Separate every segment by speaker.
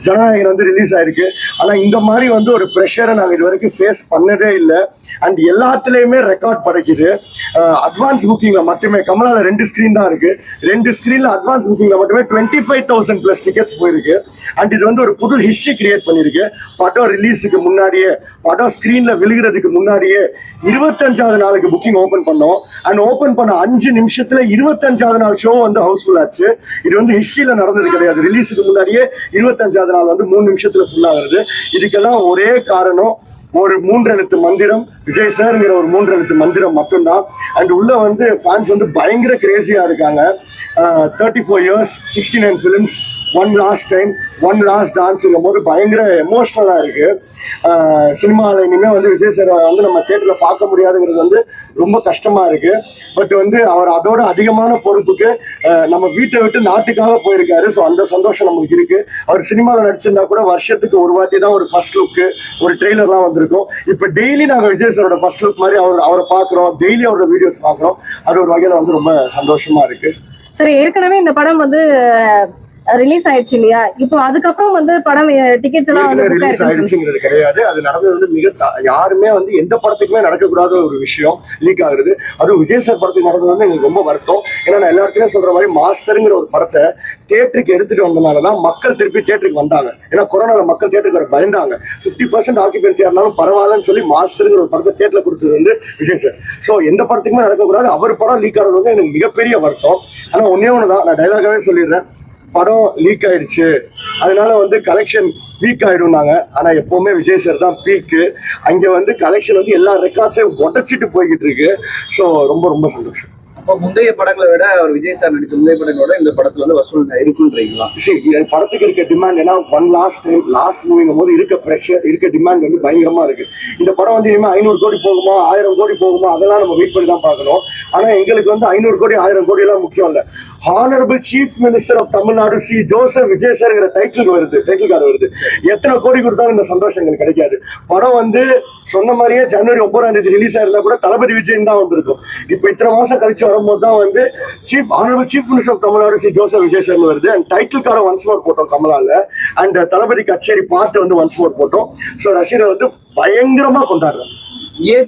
Speaker 1: ஜனநாயகன் வந்து ரிலீஸ் ஆயிருக்கு. ஆனா இந்த மாதிரி வந்து ஒரு ப்ரெஷரை நாங்க இது வரைக்கும் ஃபேஸ் பண்ணதே இல்லை. அண்ட் எல்லாத்துலயுமே ரெக்கார்ட் படைக்குது. அட்வான்ஸ் புக்கிங்ல மட்டுமே கமலால 2 ஸ்கிரீன் தான் இருக்கு. 2 ஸ்கிரீன்ல அட்வான்ஸ் புக்கிங்ல மட்டுமே 25,000+ டிக்கெட்ஸ் போயிருக்கு. அண்ட் இது வந்து ஒரு புது ஹிஸ்டரி கிரியேட் பண்ணிருக்கு. படம் ரிலீஸுக்கு முன்னாடியே, படம் ஸ்கிரீன்ல விழுகிறதுக்கு முன்னாடியே 25வது நாளுக்கு புக்கிங் ஓபன் பண்ணோம். அண்ட் ஓபன் பண்ண 5 நிமிஷத்துல 25வது நாள் ஷோ வந்து ஹவுஸ்ஃபுல் ஆச்சு. இது வந்து ஹிஸ்டரியில நடந்தது கிடையாது. ரிலீஸுக்கு முன்னாடியே 25வது நாள் வந்து 3 நிமிஷத்துல ஃபுல் ஆகுறது. இதுக்கெல்லாம் ஒரே காரணம் ஒரு 3 எழுத்து மந்திரம், விஜய் சார்ங்கிற ஒரு 3 எழுத்து மந்திரம் மட்டும்தான். அண்ட் உள்ள வந்து ஃபேன்ஸ் வந்து பயங்கர கிரேசியா இருக்காங்க. 34 years, 69 films, one last time, one last டான்ஸுங்கும் போது பயங்கர எமோஷ்னலா இருக்கு. சினிமாவில் இனிமேல் வந்து விஜய் சார் வந்து நம்ம தியேட்டரில் பார்க்க முடியாதுங்கிறது வந்து ரொம்ப கஷ்டமா இருக்கு. பட் வந்து அவர் அதோட அதிகமான பொறுப்புக்கு நம்ம வீட்டை விட்டு நாட்டுக்காக போயிருக்காரு. ஸோ அந்த சந்தோஷம் நமக்கு இருக்கு. அவர் சினிமாவில் நடிச்சிருந்தா கூட வருஷத்துக்கு ஒரு வாட்டி தான் ஒரு ஃபர்ஸ்ட் லுக்கு, ஒரு ட்ரெய்லர்லாம் வந்திருக்கும். இப்போ டெய்லி நாங்கள் விஜய் சாரோட ஃபர்ஸ்ட் லுக் மாதிரி அவரை பார்க்குறோம், டெய்லி அவரோட வீடியோஸ் பார்க்குறோம். அது ஒரு வகையில் வந்து ரொம்ப சந்தோஷமா இருக்கு.
Speaker 2: சரி, ஏற்கனவே இந்த படம் வந்து ரிலீஸ் ஆயிடுச்சு இல்லையா? இப்போ அதுக்கப்புறம் வந்து படம் டிக்கெட்ஸ் எல்லாம் வந்து
Speaker 1: ரிலீஸ் ஆயிடுச்சுங்கிறது கிடையாது. அது நடந்தது வந்து யாருமே வந்து எந்த படத்துக்குமே நடக்கக்கூடாத ஒரு விஷயம் லீக் ஆகுறது. அதுவும் விஜய் சார் படத்துக்கு நடந்தது வந்து எங்களுக்கு ரொம்ப வருத்தம். ஏன்னா நான் எல்லாருக்குமே சொல்ற மாதிரி மாஸ்டருங்கிற ஒரு படத்தை தியேட்டருக்கு எடுத்துட்டு வந்தனாலதான் மக்கள் திருப்பி தியேட்டருக்கு வந்தாங்க. ஏன்னா கொரோனால மக்கள் தியேட்டருக்கு வர பயந்தாங்க. 50% ஆக்கியபென்சியா இருந்தாலும் பரவாயில்லன்னு சொல்லி மாஸ்டருங்கிற ஒரு படத்தை தியேட்டர்ல கொடுத்தது வந்து விஜய் சார். ஸோ எந்த படத்துக்குமே நடக்கக்கூடாது. அவர் படம் லீக் ஆகிறது வந்து எனக்கு மிகப்பெரிய வருத்தம். ஆனா ஒன்னே ஒண்ணுதான், நான் டைலாகாவே சொல்லிடுறேன், படம் லீக் ஆயிடுச்சு, அதனால வந்து கலெக்ஷன் வீக் ஆயிடும்னாங்க. ஆனா எப்பவுமே விஜய் சார் தான் பீக்கு. அங்க வந்து கலெக்ஷன் வந்து எல்லா ரெக்கார்ட்ஸையும் உடச்சிட்டு போய்கிட்டு இருக்கு. ஸோ ரொம்ப ரொம்ப சந்தோஷம்.
Speaker 3: அப்போ முந்தைய படங்களை விட அவர் விஜய் சார் நடிச்ச முந்தைய படங்களோட இந்த படத்துல வந்து வசூல் இருக்குன்றீங்களா?
Speaker 1: படத்துக்கு இருக்க டிமாண்ட், ஏன்னா லாஸ்ட் மூவிங்கும் போது இருக்க ப்ரெஷர், இருக்க டிமாண்ட் வந்து பயங்கரமா இருக்கு. இந்த படம் வந்து இனிமேல் 500 கோடி போகுமா, 1000 கோடி போகுமா, அதெல்லாம் நம்ம வெயிட் பண்ணி தான் பார்க்கணும். ஆனா எங்களுக்கு வந்து 500 கோடி 1000 கோடி எல்லாம் முக்கியம் இல்ல. Honourable chief minister of Tamil Nadu C Joseph Vijay சார்ங்கிற டைட்டில் கார்டு வருது. எத்தனை கோடி கொடுத்தாலும் இந்த சந்தோஷம் எங்களுக்கு கிடைக்காது. படம் வந்து சொன்ன மாதிரியே ஜனவரி 9ஆம் தேதி ரிலீஸ் ஆயிருந்தா கூட தளபதி விஜய் தான் வந்திருக்கும். இப்ப இத்தனை மாசம் கழிச்சு வரும்போது தான் வந்து honourable chief minister of Tamil Nadu C Joseph Vijay sir வருது. அண்ட் டைட்டில் கார்டை ஒன்ஸ் மோர் போட்டோம் கமலால. அண்ட் தளபதி கச்சேரி பாட்டு வந்து ஒன்ஸ் மோர் போட்டோம். ஸோ ரசிகர்கள் வந்து பயங்கரமா கொண்டாடுறாங்க.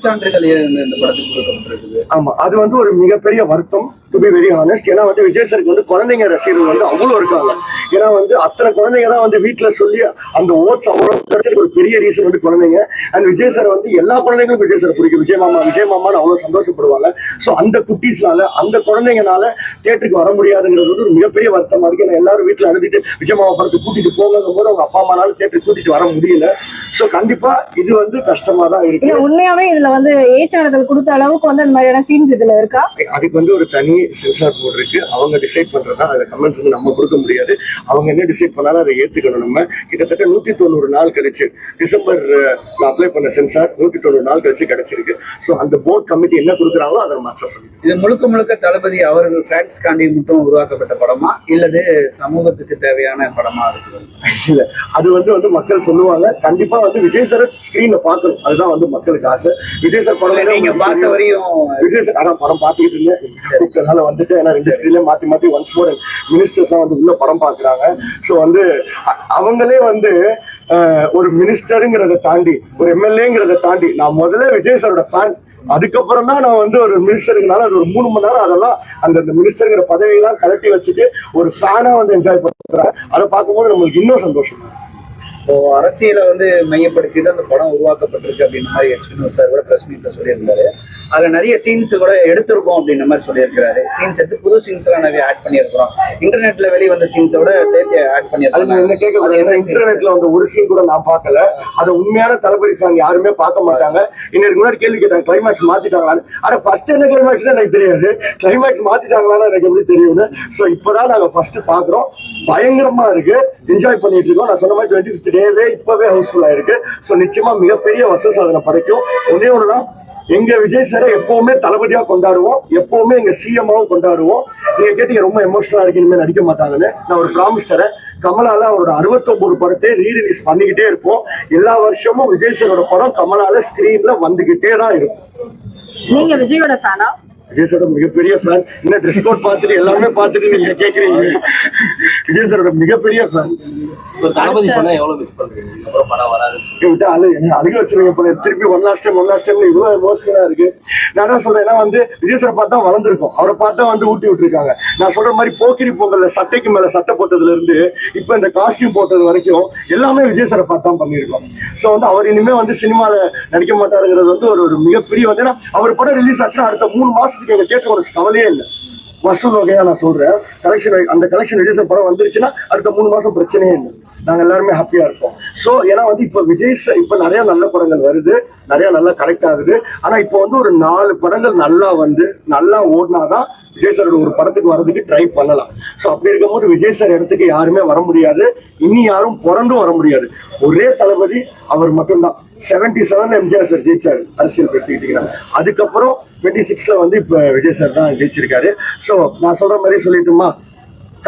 Speaker 3: சான்றிதழ் இந்த படத்துக்கு கொடுக்கப்பட்டிருக்குது.
Speaker 1: ஆமா, அது வந்து ஒரு மிகப்பெரிய வருத்தம், டு பி வெரி ஹானஸ்ட். ஏன்னா வந்து விஜய் சாருக்கு வந்து குழந்தைங்க ரசிகர்கள் வந்து அவ்வளோ இருக்காங்க. ஏன்னா வந்து அத்தனை குழந்தைங்க தான் வந்து வீட்டுல சொல்லி அந்த ஓட்ஸ் அவ்வளோ ஒரு பெரிய ரீசன் வந்து குழந்தைங்க. அண்ட் விஜய் சார் வந்து எல்லா குழந்தைங்களும் விஜய் சார் பிடிக்கும். விஜய் மாமான்னு அவ்வளோ சந்தோஷப்படுவாங்க. ஸோ அந்த குட்டீஸ்னால, அந்த குழந்தைங்கனால தியேட்டருக்கு வர முடியாதுங்கிறது வந்து ஒரு மிகப்பெரிய வருத்தமா இருக்கு. ஏன்னா எல்லாரும் வீட்டுல அழுதுட்டு விஜய் மாமா படத்துக்கு கூட்டிட்டு போகும் போது அவங்க அப்பா அம்மானால தியேட்டருக்கு கூட்டிட்டு வர முடியல. ஸோ கண்டிப்பா இது வந்து கஷ்டமா தான் இருக்கு.
Speaker 2: உண்மையாவே இதுல வந்து சான்றிதழ் கொடுத்த அளவுக்கு வந்து அந்த மாதிரியான சீன்ஸ் இதுல இருக்கா?
Speaker 1: அதுக்கு வந்து ஒரு தனி சென்சார் போர்டு இருக்கு. அவங்க டிசைட் பண்றதா, அதுல கமெண்ட்ஸ் வந்து நம்ம கொடுக்க முடியாது. அவங்க என்ன டிசைட் பண்ணாலும் அதை ஏத்துக்கணும். நம்ம கிட்டத்தட்ட 190 நாள் கழிச்சு, டிசம்பர்ல அப்ளை பண்ண சென்சார் 190 நாள் கழிச்சு கிடைச்சிருக்கு. ஸோ அந்த போர்ட் கமிட்டி என்ன கொடுக்குறாங்களோ அதை மாற்றம் பண்ணி.
Speaker 3: இது முழுக்க தளபதி அவர்கள் ஃபேன்ஸ்காண்டி மட்டும் உருவாக்கப்பட்ட படமா இல்லது சமூகத்துக்கு தேவையான படமா இருக்குது?
Speaker 1: இல்ல, அது வந்து மக்கள் சொல்லுவாங்க. கண்டிப்பா வந்து விஜய் சார் ஸ்கிரீன்ல பாக்கணும், அதுதான் வந்து மக்களுக்கு ஆசை. விஜய் சார் படம்
Speaker 3: நீங்க பார்த்த வரையும்
Speaker 1: விஜய் சார் அதான் படம் பார்த்துக்கிட்டு இருந்தேன். வந்துட்டு ஏன்னா 2 ஸ்கிரீன்ல மாத்தி ஒன்ஸ் மோர் மினிஸ்டர்ஸ் தான் வந்து உள்ள படம் பாக்குறாங்க. ஸோ வந்து அவங்களே வந்து ஒரு மினிஸ்டருங்கிறத தாண்டி, ஒரு எம்எல்ஏங்கிறத தாண்டி, நான் முதல்ல விஜய் சாரோட ஃபேன். அதுக்கப்புறம் தான் நான் வந்து ஒரு மினிஸ்டருங்கனால அது ஒரு 3 மணி நேரம் அதெல்லாம் அந்த மினிஸ்டருங்கிற பதவியெல்லாம் கலட்டி வச்சுட்டு ஒரு ஃபேனா வந்து என்ஜாய் பண்றேன். அதை பார்க்கும்போது நம்மளுக்கு இன்னும் சந்தோஷம்.
Speaker 3: இப்போ அரசியலை வந்து மையப்படுத்தி தான் அந்த படம் உருவாக்கப்பட்டிருக்கு அப்படின்ற மாதிரி வினோத் சார் கூட பிரஸ் மீட்ல சொல்லியிருந்தாரு. அதுல நிறைய சீன்ஸ் கூட எடுத்திருக்கோம் அப்படின்ற மாதிரி சொல்லியிருக்காரு. சீன்ஸ் எடுத்து புது சீன்ஸ் எல்லாம் நிறைய ஆட் பண்ணியிருக்கிறோம். இன்டர்நெட்ல வெளியே வந்த சீன்ஸோட சேர்த்து ஆட் பண்ணியிருக்கோம்.
Speaker 1: இன்டர்நெட்ல வந்து ஒரு சீன் கூட நான் பார்க்கல. அதை உண்மையான தளபதி ஃபேன் யாருமே பார்க்க மாட்டாங்க. இன்னைக்கு முன்னாடி கேள்வி கேட்டாங்க, கிளைமேக்ஸ் மாத்திட்டாங்களான்னு. ஆனா ஃபர்ஸ்ட் என்ன கிளைமேக்ஸ் தான் எனக்கு தெரியாது. கிளைமேக்ஸ் மாத்திட்டாங்களான்னு எனக்கு எப்படி தெரியும்னு. ஸோ இப்பதான் நாங்க ஃபர்ஸ்ட் பாக்குறோம். பயங்கரமா இருக்கு, என்ஜாய் பண்ணிட்டு இருக்கோம். நான் சொன்ன மாதிரி 25th டேவே இப்பவே ஹவுஸ்ஃபுல்லா இருக்கு. ஸோ நிச்சயமா மிகப்பெரிய வசூல் சாதனை படைக்கும். ஒன்னே ஒண்ணுதான், எங்க விஜய் சாரை எப்பவுமே தளபதியா கொண்டாடுவோம், எப்பவுமே எங்க சிஎம்மாவும் கொண்டாடுவோம். நீங்க கேட்டீங்க ரொம்ப எமோஷனலா இருக்கு, இனிமே நடிக்க மாட்டாங்கன்னு. நான் ஒரு ப்ராமிஸ் தரேன், கமலால அவரோட 69 படத்தை ரீரிலீஸ் பண்ணிக்கிட்டே இருப்போம். எல்லா வருஷமும் விஜய் சாரோட படம் கமலால ஸ்கிரீன்ல வந்துகிட்டே தான் இருக்கும்.
Speaker 2: நீங்க விஜயோட ஃபேனா?
Speaker 1: விஜய் சாரோட மிகப்பெரிய ஃபேன். என்ன ட்ரெஸ் கோட் பார்த்துட்டு எல்லாமே பார்த்துட்டு நீங்க கேட்குறீங்க. விஜய் சாரோட மிகப்பெரிய ஃபேன்.
Speaker 4: ஒரு தளபதி பண்ணா எவ்வளவு மிஸ் பண்றீங்க? அப்புறம் படம் வராதுன்னு சொல்லி.
Speaker 1: விட்டு அழுக வச்சிருங்க. இப்போ திருப்பி ஒன் லாஸ்ட் டைம் இவ்வளவு எமோஷனலா இருக்கு. நான் தான் சொல்றேன், ஏன்னா வந்து விஜய் சார் பார்த்தா வளர்ந்துருக்கும், அவரை பார்த்தா வந்து ஊட்டி விட்டுருக்காங்க. நான் சொல்ற மாதிரி போக்கிரி பொங்கல்ல சட்டைக்கு மேல சட்டை போட்டதுல இருந்து இப்ப இந்த காஸ்டியூம் போட்டது வரைக்கும் எல்லாமே விஜய் சாரை பார்த்தா பண்ணியிருக்கோம். ஸோ வந்து அவர் இனிமே வந்து சினிமால நடிக்க மாட்டாருங்கிறது வந்து ஒரு மிகப்பெரிய வந்து, ஏன்னா அவர் படம் ரிலீஸ் ஆச்சுன்னா அடுத்த 3 மாசத்துக்கு எங்க தேட்டர் ஒரு கவலையே இல்லை. வசூல் வகையா நான் சொல்றேன், அந்த கலெக்ஷன் விஜய் சார் படம் வந்துருச்சுன்னா அடுத்த 3 மாசம் பிரச்சனையே இல்லை, நாங்க எல்லாருமே ஹாப்பியா இருப்போம். ஸோ ஏன்னா வந்து இப்ப விஜய் சார் இப்ப நிறைய நல்ல படங்கள் வருது, நிறைய நல்லா கலெக்ட் ஆகுது. ஆனா இப்போ வந்து ஒரு 4 படங்கள் நல்லா ஓடினாதான் விஜய் சாரோட ஒரு படத்துக்கு வர்றதுக்கு ட்ரை பண்ணலாம். ஸோ அப்படி இருக்கும்போது விஜய் சார் இடத்துக்கு யாருமே வர முடியாது, இனி யாரும் பிறந்தும் வர முடியாது. ஒரே தளபதி அவர் மட்டும்தான். 77 எம்ஜிஆர் சார் ஜெயிச்சாரு அரசியல் எடுத்துக்கிட்டீங்கன்னா. அதுக்கப்புறம் 26ல வந்து இப்ப விஜய் சார் தான் ஜெயிச்சிருக்காரு. ஸோ நான் சொல்ற மாதிரி சொல்லிட்டுமா,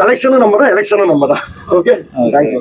Speaker 1: கலெக்ஷனும் நம்ம தான், எலெக்ஷனும் நம்ம தான். Okay, thank you.